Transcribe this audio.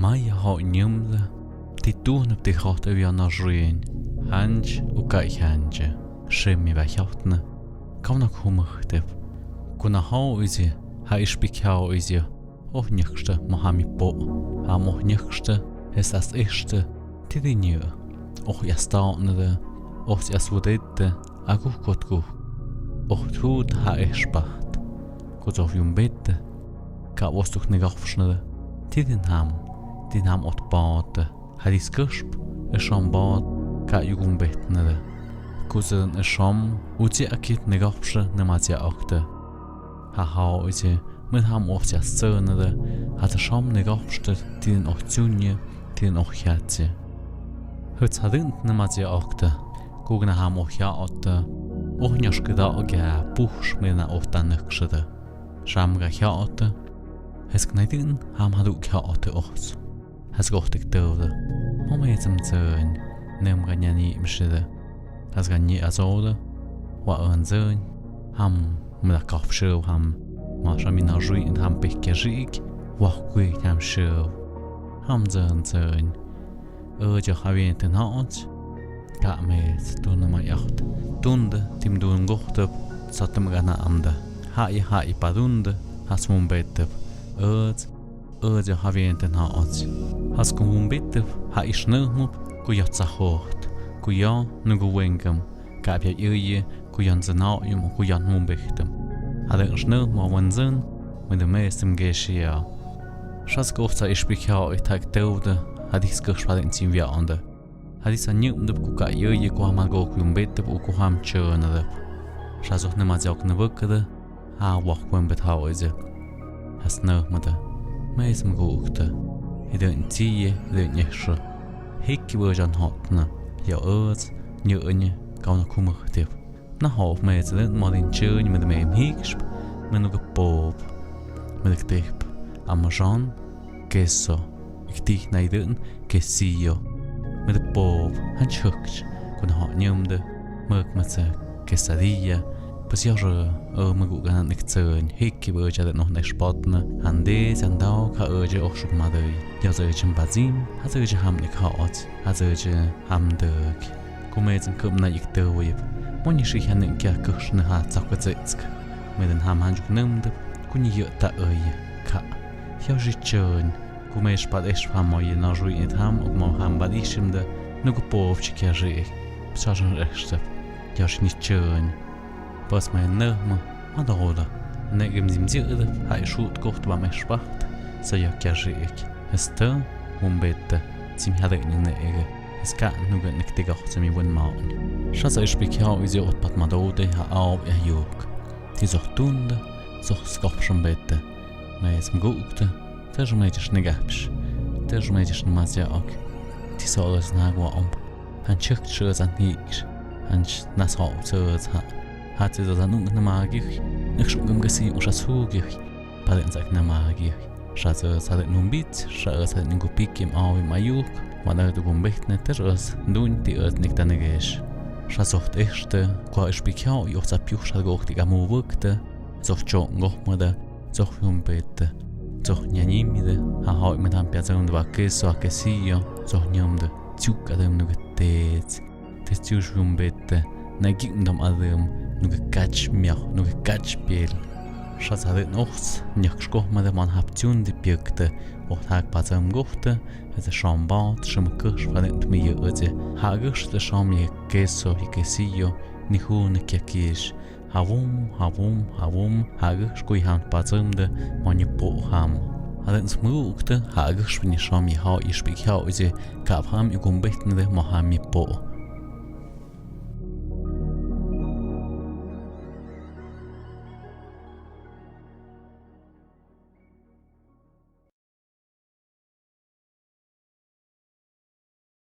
Maya ha njumde, die tun op die gaten wie na reen. Hanj u kai hanje, shemi va hjautne. Kauna kumagtep. Kuna ha uzi, ha ispikha uzi. Och njekste mahami po. Ha moh njekste, es as echte, tidinje. Och ja staunede, och ja sudette, agu kotku. Och trud ha espacht. Kozof jumbette, ka vostuk negafsnede. Tidin ham ot bate. Hadis kusp, sham bad, ka jugum betnede. Kuzen sham, uzi akit negafsche nemazia akte. Ha uzi, mit ham oft ja sönede, hat sham negafste, tidin och zunje, tidin och hjatje. Huts hadint nemazia akte. Kugna ham och ja atte. Och njaskeda aga push mena ofta nökshede. Sham ga ja atte. Hes knaidin ham hadu ja atte ochs. Has gochtig dövde. Mama yetem zön. Nem ganyani imshide. Has ganyi azode. Wa ön zön. Ham mela kafshev ham. Ma shamina juin ham pikke jik. Wa kui ham shev. Ham zön. Öja havien haat. Ka met tunne ma jacht. Tunde tim doen gochtep. Satem gana ande. Hai padunde. Has mum betep. Öja havien haat. Has kom betep. Ha is neuhmup. Ku jatsa hoort. Ku ja nugu wengem. Ka ja je. Ku jan zenauium. Ku jan mum bechtem. Had er snel ma wenzen. Met de meestem geeshia. Shas gochtsa ispikha tag teude. Had ik skirschwaden zien via ande. Had is aan je ku ka je ku hamal go ku betep u ku ham chönede. Shas och nema jak ne wukede. Ha wach wen bet hauze. Has neuhmede. Meestem gochte. Hidden tie, hidden jesche. Hikki wojan hotne. Ja nye, kauna kumagtip. Na half meter, maar in tjön met de hiksp. Met nog een pop. Met ik tip. Amajan, queso. Ik tig naar de quesillo. Met de pop. Han chukt. Kon ha njumde. Merk met ze quesadilla. Pas ja me goed gaan ik zeun. Hikki woja dat nog niet spatne. Han deze en daar ka oje ook zoek maar doe. Ja zo je bazim. Ha zo je ham niet haat. Ha zo je ham duk. Kom eens een kup naar ik doe. Moni zich hen een keer kushne ha zakotzetsk. Met een ham hanjuk numde. Kun je ta oje. Ka. Ja je tjön. Kom eens pad is van mooie na roei in het ham. Ook maar ham bad isimde. Nog een poofje keer zie. Psa zo'n rechtstep. Ja je niet tjön. Pas mijn neume, maar de rode. Negem zimzierde, hij schoot kocht waar mij spacht. Zo ja kerjik. Het te, bette, zim had ik niet nege. Het kan nog een niet tegen ze mij won maken. Schas is bekend is je op maar dode, ha au ja juk. Die zocht tunde, zocht skopschen bette. Maar is mgoekte, też meetjes negapsch. Też meetjes namazja ook. Die zal alles nagwa om. Han chukt schöz an niks. Han nas haupt zo's ha. Hat sie das an na magisch. Ich schon gemgesi und schas hugich. Paden sagt na magisch. Schas hat nun bit, schas hat ningu pik im au im ayuk. Man da du gumbecht net das nun die ert nicht dann gesch. Schas ocht echte, qua ich pikau ich sa piuch schal gocht die gamu wirkte. Zoch chong goch moda, zoch fum bette. Zoch nyanimide, ha hau mit am piazon de queso a quesillo, zoch nyamde. Tjuk adem nu getet. Des tjuk fum bette. Na gitten dam adem. Nog catch miach, nog catch peel. Schas had het nachts, niet geschocht met de man haptjoen die pirkte. Och hag pas hem gochte, het is chambaat, schum kurs van het meer uitje. Hagers de cham je queso, je quesillo, niet hoe ne kies. Havum, hagers koei ham pas hem de man je po ham. Had het smoekte, hagers van je cham je hou je spik hou uitje, kap ham je gombecht ne de man ham je po.